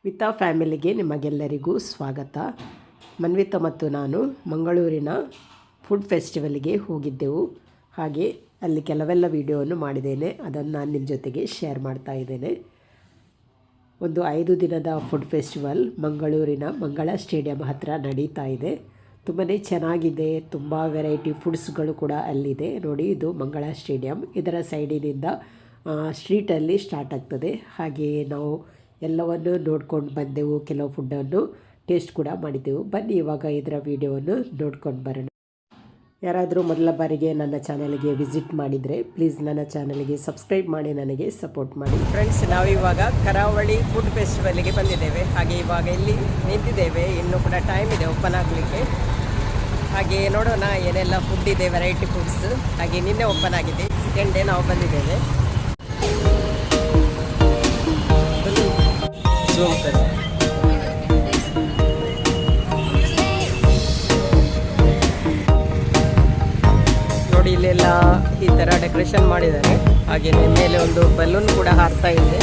ವಿತಾ ಫ್ಯಾಮಿಲಿಗೆ ನಿಮಗೆಲ್ಲರಿಗೂ ಸ್ವಾಗತ. ಮನ್ವಿತಾ ಮತ್ತು ನಾನು ಮಂಗಳೂರಿನ ಫುಡ್ ಫೆಸ್ಟಿವಲ್ಗೆ ಹೋಗಿದ್ದೆವು. ಹಾಗೆ ಅಲ್ಲಿ ಕೆಲವೆಲ್ಲ ವಿಡಿಯೋವನ್ನು ಮಾಡಿದ್ದೇನೆ, ಅದನ್ನು ನಾನು ನಿಮ್ಮ ಜೊತೆಗೆ ಶೇರ್ ಮಾಡ್ತಾ ಇದ್ದೇನೆ. ಒಂದು 5 ದಿನದ ಫುಡ್ ಫೆಸ್ಟಿವಲ್ ಮಂಗಳೂರಿನ ಮಂಗಳ ಸ್ಟೇಡಿಯಂ ಹತ್ತಿರ ನಡೀತಾ ಇದೆ. ತುಂಬಾ ಚೆನ್ನಾಗಿದೆ, ತುಂಬ ವೆರೈಟಿ ಫುಡ್ಸ್ಗಳು ಕೂಡ ಅಲ್ಲಿದೆ. ನೋಡಿ, ಇದು ಮಂಗಳ ಸ್ಟೇಡಿಯಂ. ಇದರ ಸೈಡಿನಿಂದ ಸ್ಟ್ರೀಟಲ್ಲಿ ಸ್ಟಾರ್ಟ್ ಆಗ್ತದೆ. ಹಾಗೆಯೇ ನಾವು ಎಲ್ಲವನ್ನು ನೋಡ್ಕೊಂಡು ಬಂದೆವು, ಕೆಲವು ಫುಡ್ಡನ್ನು ಟೇಸ್ಟ್ ಕೂಡ ಮಾಡಿದ್ದೆವು. ಬನ್ನಿ ಇವಾಗ ಇದರ ವಿಡಿಯೋವನ್ನು ನೋಡ್ಕೊಂಡು ಬರೋಣ. ಯಾರಾದರೂ ಮೊದಲ ಬಾರಿಗೆ ನನ್ನ ಚಾನಲ್ಗೆ ವಿಸಿಟ್ ಮಾಡಿದರೆ ಪ್ಲೀಸ್ ನನ್ನ ಚಾನಲ್ಗೆ ಸಬ್ಸ್ಕ್ರೈಬ್ ಮಾಡಿ, ನನಗೆ ಸಪೋರ್ಟ್ ಮಾಡಿ. ಫ್ರೆಂಡ್ಸ್, ನಾವಿವಾಗ ಕರಾವಳಿ ಫುಡ್ ಫೆಸ್ಟಿವಲ್ಗೆ ಬಂದಿದ್ದೇವೆ. ಹಾಗೆ ಇವಾಗ ಇಲ್ಲಿ ನಿಂತಿದ್ದೇವೆ, ಇನ್ನೂ ಕೂಡ ಟೈಮ್ ಇದೆ ಓಪನ್ ಆಗಲಿಕ್ಕೆ. ಹಾಗೆ ನೋಡೋಣ ಏನೆಲ್ಲ ಫುಡ್ ಇದೆ, ವೆರೈಟಿ ಫುಡ್ಸ್. ಹಾಗೆ ನಿನ್ನೆ ಓಪನ್ ಆಗಿದೆ, ಸೆಕೆಂಡ್ ಡೇ ನಾವು ಬಂದಿದ್ದೇವೆ. ನೋಡಿ, ಇಲ್ಲೆಲ್ಲ ಈ ಥರ ಡೆಕೋರೇಷನ್ ಮಾಡಿದ್ದಾರೆ. ಹಾಗೆಯೇ ಮೇಲೆ ಒಂದು ಬಲೂನ್ ಕೂಡ ಹಾರ್ತಾ ಇದೆ.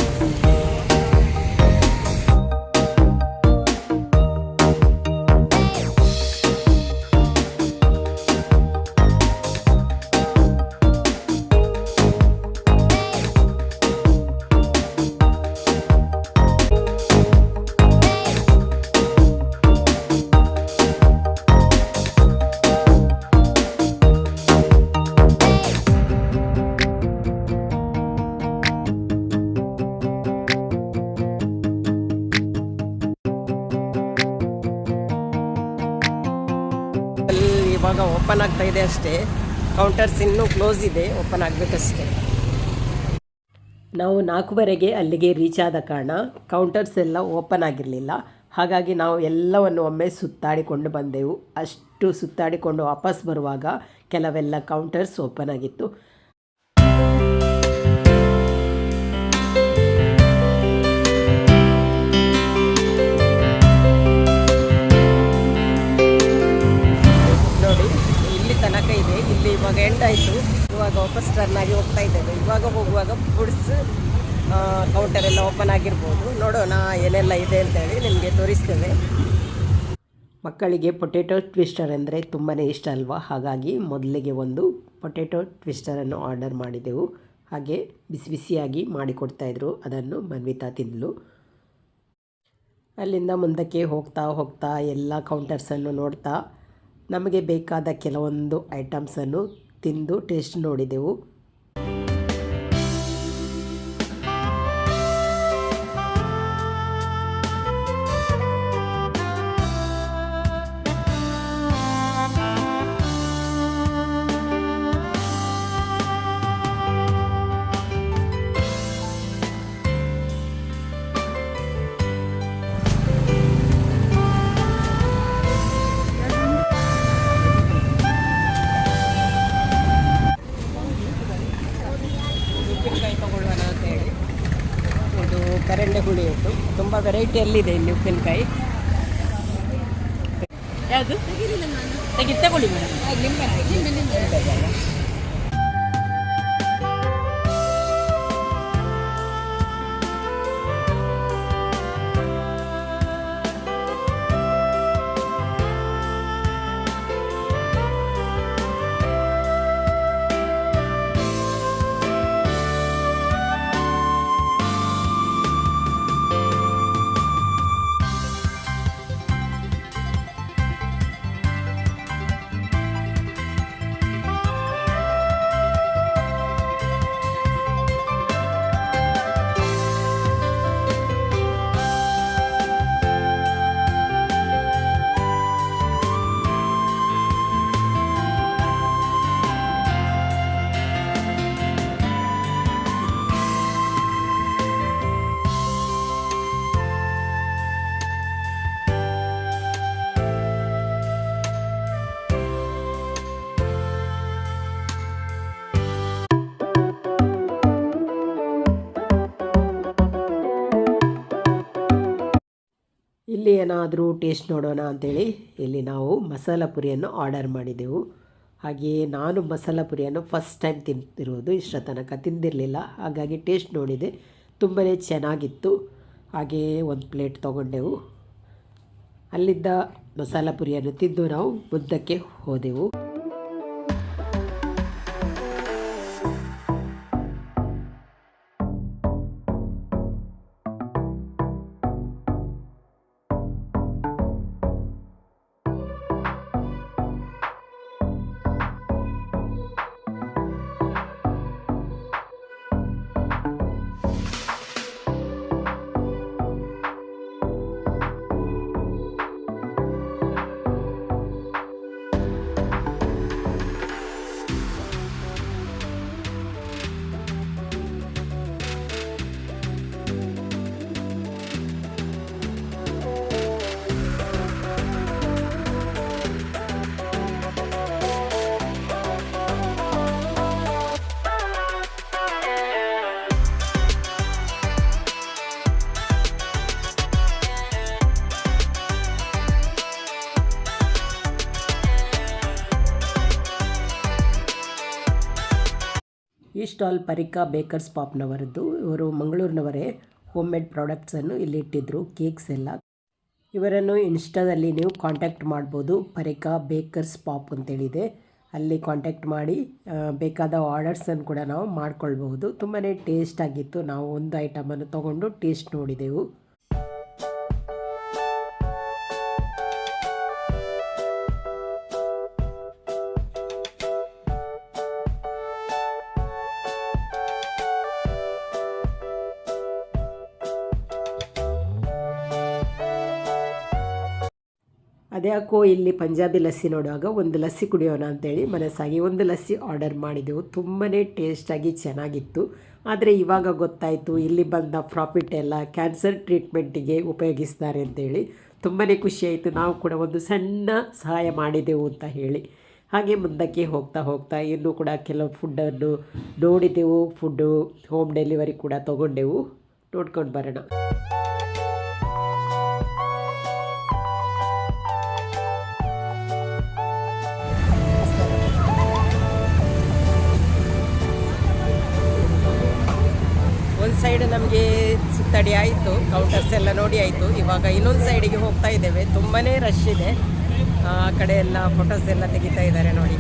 ಇವಾಗ ಓಪನ್ ಆಗ್ತಾ ಇದೆ ಅಷ್ಟೇ, ಕೌಂಟರ್ಸ್ ಇನ್ನೂ ಕ್ಲೋಸ್ ಇದೆ, ಓಪನ್ ಆಗಬೇಕಷ್ಟೇ. ನಾವು 4:15ಗೆ ಅಲ್ಲಿಗೆ ರೀಚ್ ಆದ ಕಾರಣ ಕೌಂಟರ್ಸ್ ಎಲ್ಲ ಓಪನ್ ಆಗಿರಲಿಲ್ಲ. ಹಾಗಾಗಿ ನಾವು ಎಲ್ಲವನ್ನು ಒಮ್ಮೆ ಸುತ್ತಾಡಿಕೊಂಡು ಬಂದೆವು. ಅಷ್ಟು ಸುತ್ತಾಡಿಕೊಂಡು ವಾಪಸ್ ಬರುವಾಗ ಕೆಲವೆಲ್ಲ ಕೌಂಟರ್ಸ್ ಓಪನ್ ಆಗಿತ್ತು. ತನಕ ಇದೆ, ಇಲ್ಲಿ ಇವಾಗ ಎಂಡ್ ಆಯಿತು. ಇವಾಗ ವಾಪಸ್ ಟರ್ನ್ ಆಗಿ ಹೋಗ್ತಾ ಇದ್ದೇವೆ. ಇವಾಗ ಹೋಗುವಾಗ ಫುಡ್ಸ್ ಕೌಂಟರ್ ಎಲ್ಲ ಓಪನ್ ಆಗಿರ್ಬೋದು. ನೋಡೋಣ ಏನೆಲ್ಲ ಇದೆ ಅಂತೇಳಿ ನಿಮಗೆ ತೋರಿಸ್ತೇವೆ. ಮಕ್ಕಳಿಗೆ ಪೊಟೆಟೊ ಟ್ವಿಸ್ಟರ್ ಅಂದರೆ ತುಂಬಾ ಇಷ್ಟ ಅಲ್ವಾ, ಹಾಗಾಗಿ ಮೊದಲಿಗೆ ಒಂದು ಪೊಟೆಟೊ ಟ್ವಿಸ್ಟರನ್ನು ಆರ್ಡರ್ ಮಾಡಿದೆವು. ಹಾಗೆ ಬಿಸಿ ಬಿಸಿಯಾಗಿ ಮಾಡಿಕೊಡ್ತಾಯಿದ್ರು, ಅದನ್ನು ಮನ್ವಿತಾ ತಿಂದಳು. ಅಲ್ಲಿಂದ ಮುಂದಕ್ಕೆ ಹೋಗ್ತಾ ಹೋಗ್ತಾ ಎಲ್ಲ ಕೌಂಟರ್ಸನ್ನು ನೋಡ್ತಾ ನಮಗೆ ಬೇಕಾದ ಕೆಲವೊಂದು ಐಟಮ್ಸನ್ನು ತಿಂದು ಟೇಸ್ಟ್ ನೋಡಿದೆವು. ಕರೆಂಡೆ ಹುಳಿ ಉಂಟು, ತುಂಬ ವೆರೈಟಿಯಲ್ಲಿದೆ ಇಲ್ಲಿ ಉಪ್ಪಿನಕಾಯಿ. ಯಾವುದು ತಗೊಳ್ಳಿ ಮೇಡಮ್. ಇಲ್ಲಿ ಏನಾದರೂ ಟೇಸ್ಟ್ ನೋಡೋಣ ಅಂಥೇಳಿ ಇಲ್ಲಿ ನಾವು ಮಸಾಲ ಪುರಿಯನ್ನು ಆರ್ಡರ್ ಮಾಡಿದೆವು. ಹಾಗೆಯೇ ನಾನು ಮಸಾಲ ಪುರಿಯನ್ನು ಫಸ್ಟ್ ಟೈಮ್ ತಿಂತಿರೋದು, ಇಷ್ಟ ತನಕ ತಿಂದಿರಲಿಲ್ಲ. ಹಾಗಾಗಿ ಟೇಸ್ಟ್ ನೋಡಿದೆ, ತುಂಬಾ ಚೆನ್ನಾಗಿತ್ತು. ಹಾಗೆಯೇ ಒಂದು ಪ್ಲೇಟ್ ತೊಗೊಂಡೆವು. ಅಲ್ಲಿದ್ದ ಮಸಾಲ ಪುರಿಯನ್ನು ತಿಂದು ನಾವು ಮುಂದಕ್ಕೆ ಹೋದೆವು. ಈ ಸ್ಟಾಲ್ ಪರಿಕಾ ಬೇಕರ್ಸ್ ಪಾಪ್ನವರದ್ದು. ಇವರು ಮಂಗಳೂರಿನವರೇ. ಹೋಮ್ ಮೇಡ್ ಪ್ರಾಡಕ್ಟ್ಸನ್ನು ಇಲ್ಲಿ ಇಟ್ಟಿದ್ದರು, ಕೇಕ್ಸ್ ಎಲ್ಲ. ಇವರನ್ನು ಇನ್ಸ್ಟಾದಲ್ಲಿ ನೀವು ಕಾಂಟ್ಯಾಕ್ಟ್ ಮಾಡ್ಬೋದು. ಪರಿಕಾ ಬೇಕರ್ಸ್ ಪಾಪ್ ಅಂತೇಳಿದೆ, ಅಲ್ಲಿ ಕಾಂಟ್ಯಾಕ್ಟ್ ಮಾಡಿ ಬೇಕಾದ ಆರ್ಡರ್ಸನ್ನು ಕೂಡ ನಾವು ಮಾಡ್ಕೊಳ್ಬಹುದು. ತುಂಬಾ ಟೇಸ್ಟ್ ಆಗಿತ್ತು. ನಾವು ಒಂದು ಐಟಮನ್ನು ತೊಗೊಂಡು ಟೇಸ್ಟ್ ನೋಡಿದೆವು. ಅದ್ಯಾಕೋ ಇಲ್ಲಿ ಪಂಜಾಬಿ ಲಸ್ಸಿ ನೋಡುವಾಗ ಒಂದು ಲಸ್ಸಿ ಕುಡಿಯೋಣ ಅಂತೇಳಿ ಮನಸ್ಸಾಗಿ ಒಂದು ಲಸ್ಸಿ ಆರ್ಡರ್ ಮಾಡಿದೆವು. ತುಂಬಾ ಟೇಸ್ಟಾಗಿ ಚೆನ್ನಾಗಿತ್ತು. ಆದರೆ ಇವಾಗ ಗೊತ್ತಾಯಿತು ಇಲ್ಲಿ ಬಂದ ಪ್ರಾಫಿಟ್ ಎಲ್ಲ ಕ್ಯಾನ್ಸರ್ ಟ್ರೀಟ್ಮೆಂಟಿಗೆ ಉಪಯೋಗಿಸ್ತಾರೆ ಅಂತೇಳಿ. ತುಂಬಾ ಖುಷಿಯಾಯಿತು. ನಾವು ಕೂಡ ಒಂದು ಸಣ್ಣ ಸಹಾಯ ಮಾಡಿದೆವು ಅಂತ ಹೇಳಿ. ಹಾಗೆ ಮುಂದಕ್ಕೆ ಹೋಗ್ತಾ ಇನ್ನೂ ಕೂಡ ಕೆಲವು ಫುಡ್ಡನ್ನು ನೋಡಿದೆವು. ಫುಡ್ಡು ಹೋಮ್ ಡೆಲಿವರಿ ಕೂಡ ತೊಗೊಂಡೆವು. ನೋಡ್ಕೊಂಡು ಬರೋಣ. ಒಂದು ಸೈಡ್ ನಮಗೆ ಸುತ್ತಡಿ ಆಯಿತು, ಕೌಂಟರ್ಸ್ ಎಲ್ಲ ನೋಡಿ ಆಯಿತು. ಇವಾಗ ಇನ್ನೊಂದು ಸೈಡಿಗೆ ಹೋಗ್ತಾ ಇದ್ದೇವೆ. ತುಂಬಾ ರಶ್ ಇದೆ. ಆ ಕಡೆ ಎಲ್ಲ ಫೋಟೋಸ್ ಎಲ್ಲ ತೆಗಿತಾ ಇದ್ದಾರೆ ನೋಡಿ.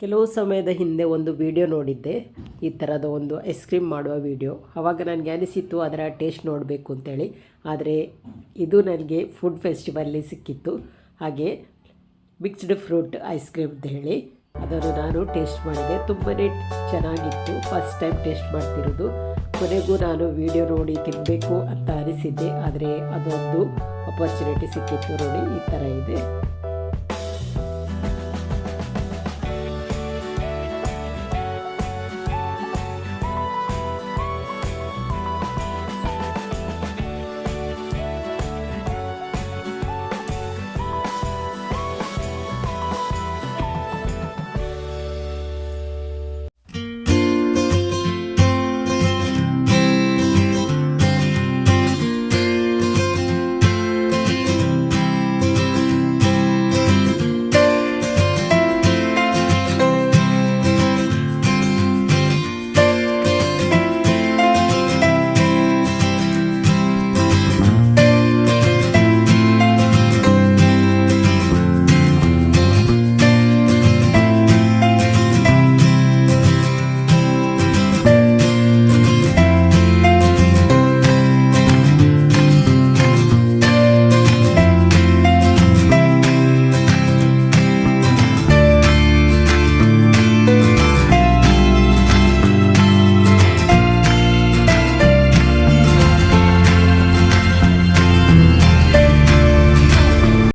ಕೆಲವು ಸಮಯದ ಹಿಂದೆ ಒಂದು ವಿಡಿಯೋ ನೋಡಿದ್ದೆ, ಈ ಥರದ ಒಂದು ಐಸ್ ಕ್ರೀಮ್ ಮಾಡುವ ವಿಡಿಯೋ. ಆವಾಗ ನನಗೆ ಅನಿಸಿತ್ತು ಅದರ ಟೇಸ್ಟ್ ನೋಡಬೇಕು ಅಂತೇಳಿ. ಆದರೆ ಇದು ನನಗೆ ಫುಡ್ ಫೆಸ್ಟಿವಲ್ಲಿ ಸಿಕ್ಕಿತ್ತು. ಹಾಗೆ ಮಿಕ್ಸ್ಡ್ ಫ್ರೂಟ್ ಐಸ್ ಕ್ರೀಮ್ ಅಂತ ಹೇಳಿ ಅದನ್ನು ನಾನು ಟೇಸ್ಟ್ ಮಾಡಿದೆ. ತುಂಬಾ ಚೆನ್ನಾಗಿತ್ತು. ಫಸ್ಟ್ ಟೈಮ್ ಟೇಸ್ಟ್ ಮಾಡ್ತಿರೋದು. ಕೊನೆಗೂ ನಾನು ವಿಡಿಯೋ ನೋಡಿ ತಿನ್ನಬೇಕು ಅಂತ ಅನಿಸಿದ್ದೆ. ಆದರೆ ಅದೊಂದು ಅಪರ್ಚುನಿಟಿ ಸಿಕ್ಕಿತ್ತು ನೋಡಿ. ಈ ಥರ ಇದೆ.